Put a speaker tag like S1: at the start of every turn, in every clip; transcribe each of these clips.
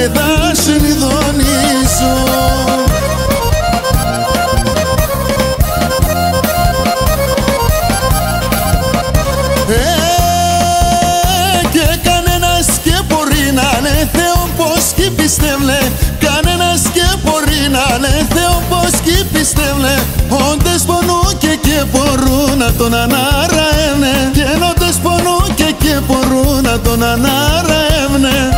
S1: και θα σε ειδονήσω. Και κανένας και μπορεί να είναι Θεό πως κι πιστεύλε. Κανένας και μπορεί να είναι Θεό πως κι πιστεύλε. Όντες πονούν και μπορούν να τον αναραεύνε. Και όντες πονούν και μπορούν να τον αναραεύνε.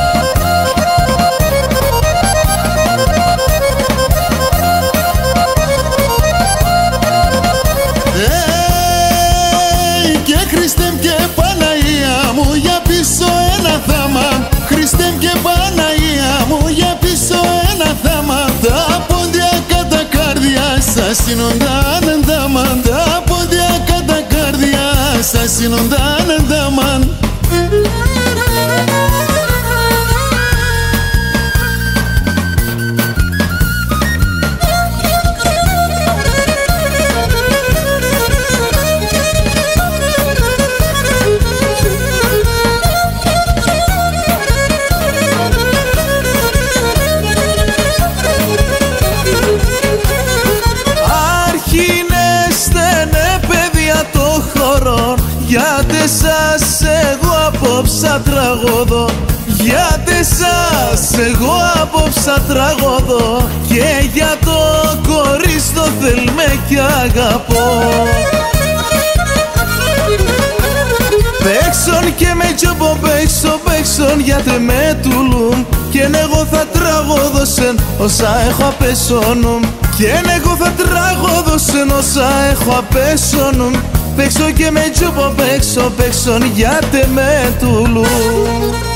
S1: Και Χριστέ και Παναγία μου για πίσω ένα θάμα. Χριστέ και Παναγία μου για πίσω ένα θάμα. Τα πόδια κατά καρδιά σας συνοντάν εντάμαν. Τα πόδια κατά καρδιά σας συνοντάν εντάμαν.
S2: Γιατί σας εγώ απόψα τραγωδώ. Γιατί σας εγώ απόψα τραγωδώ. Και για το κορίς το θέλμε κι αγαπώ. Παίξον και με τζόμπο παίξον γιατί με τουλούν. Και εγώ θα τραγωδώσεν όσα έχω απέσωνουν. Και εγώ θα τραγωδώσεν όσα έχω απέσωνουν. Παίξω και με τζούπο παίξον γιατί με τουλούν.